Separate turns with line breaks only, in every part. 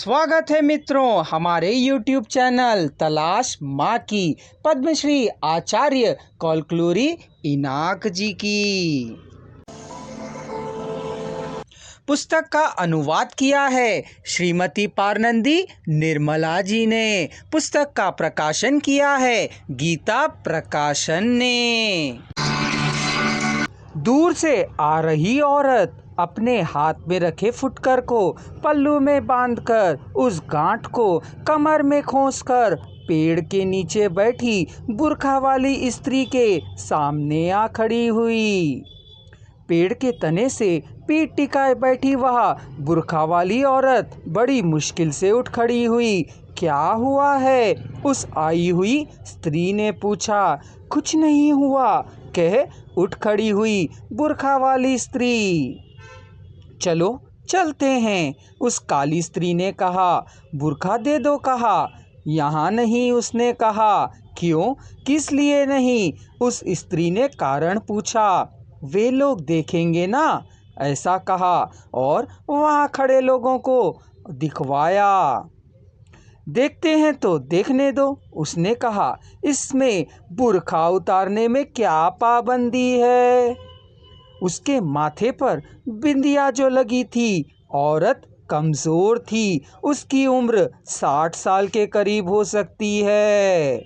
स्वागत है मित्रों हमारे YouTube चैनल तलाश माँ की पद्मश्री आचार्य कौलक्लूरी इनाक जी की। पुस्तक का अनुवाद किया है श्रीमती पारनंदी निर्मला जी ने। पुस्तक का प्रकाशन किया है गीता प्रकाशन ने। दूर से आ रही औरत अपने हाथ में रखे फुटकर को पल्लू में बांधकर उस गांठ को कमर में खोसकर पेड़ के नीचे बैठी बुर्खा वाली स्त्री के सामने आ खड़ी हुई। पेड़ के तने से पीठ टिकाए बैठी वह बुर्खा वाली औरत बड़ी मुश्किल से उठ खड़ी हुई। क्या हुआ है? उस आई हुई स्त्री ने पूछा। कुछ नहीं हुआ कह उठ खड़ी हुई बुर्खा वाली स्त्री। चलो चलते हैं, उस काली स्त्री ने कहा। बुर्खा दे दो कहा। यहाँ नहीं उसने कहा। क्यों? किस लिए नहीं? उस स्त्री ने कारण पूछा। वे लोग देखेंगे ना, ऐसा कहा और वहाँ खड़े लोगों को दिखवाया। देखते हैं तो देखने दो, उसने कहा। इसमें बुर्खा उतारने में क्या पाबंदी है? उसके माथे पर बिंदिया जो लगी थी, औरत कमजोर थी, उसकी उम्र 60 साल के करीब हो सकती है।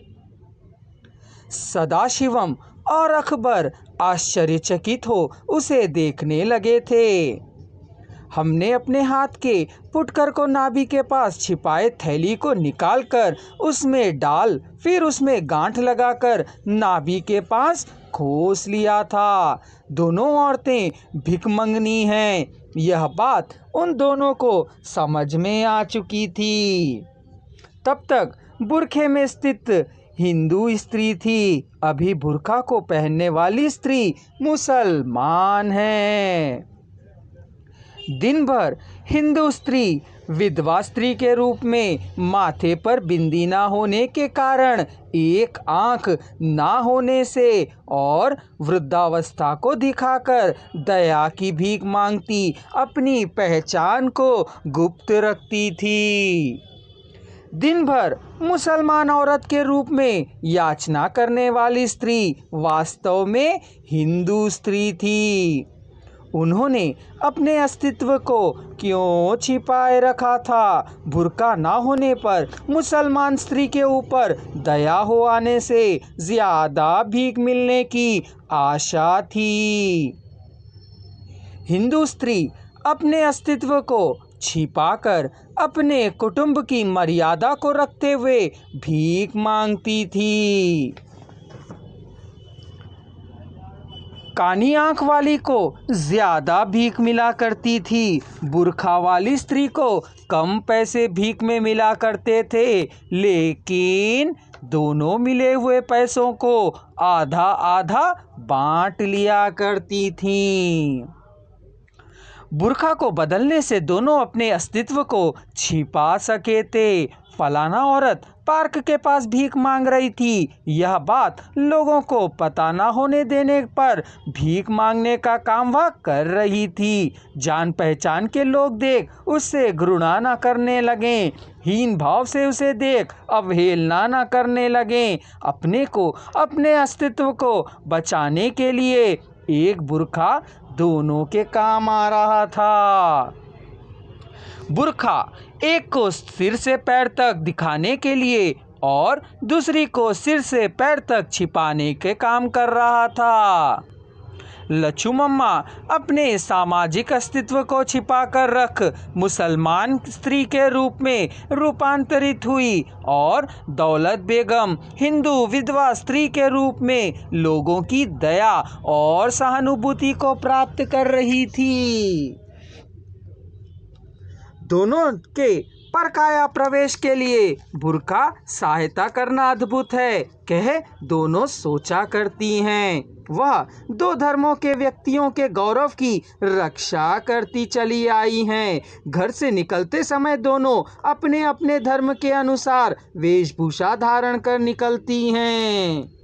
सदाशिवम और अकबर आश्चर्यचकित हो उसे देखने लगे थे। हमने अपने हाथ के फुटकर को नाभि के पास छिपाए थैली को निकालकर उसमें डाल फिर उसमें गांठ लगाकर नाभि के पास खोस लिया था। दोनों औरतें भिखमंगनी हैं, यह बात उन दोनों को समझ में आ चुकी थी। तब तक बुर्खे में स्थित हिंदू स्त्री थी। अभी बुर्खा को पहनने वाली स्त्री मुसलमान है। दिन भर हिंदू स्त्री विधवा स्त्री के रूप में माथे पर बिंदी ना होने के कारण, एक आंख ना होने से और वृद्धावस्था को दिखाकर दया की भीख मांगती अपनी पहचान को गुप्त रखती थी। दिन भर मुसलमान औरत के रूप में याचना करने वाली स्त्री वास्तव में हिंदू स्त्री थी। उन्होंने अपने अस्तित्व को क्यों छिपाए रखा था? बुर्का ना होने पर मुसलमान स्त्री के ऊपर दया हो आने से ज्यादा भीख मिलने की आशा थी। हिंदू स्त्री अपने अस्तित्व को छिपाकर अपने कुटुंब की मर्यादा को रखते हुए भीख मांगती थी। कानी आंख वाली को ज्यादा भीख मिला करती थी, बुर्खा वाली स्त्री को कम पैसे भीख में मिला करते थे, लेकिन दोनों मिले हुए पैसों को आधा आधा बांट लिया करती थीं। बुर्खा को बदलने से दोनों अपने अस्तित्व को छिपा सके थे। फलाना औरत पार्क के पास भीख मांग रही थी, यह बात लोगों को पता न होने देने पर भीख मांगने का काम वह कर रही थी। जान पहचान के लोग देख उससे घृणा न करने लगे, हीन भाव से उसे देख अवहेलना न करने लगे। अपने को, अपने अस्तित्व को बचाने के लिए एक बुर्खा दोनों के काम आ रहा था। बुर्खा एक को सिर से पैर तक दिखाने के लिए और दूसरी को सिर से पैर तक छिपाने के काम कर रहा था। लच्छू मम्मा अपने सामाजिक अस्तित्व को छिपाकर रख मुसलमान स्त्री के रूप में रूपांतरित हुई और दौलत बेगम हिंदू विधवा स्त्री के रूप में लोगों की दया और सहानुभूति को प्राप्त कर रही थी। दोनों के परकाया प्रवेश के लिए बुर्खा सहायता करना अद्भुत है कह दोनों सोचा करती हैं। वह दो धर्मों के व्यक्तियों के गौरव की रक्षा करती चली आई हैं। घर से निकलते समय दोनों अपने अपने धर्म के अनुसार वेशभूषा धारण कर निकलती हैं।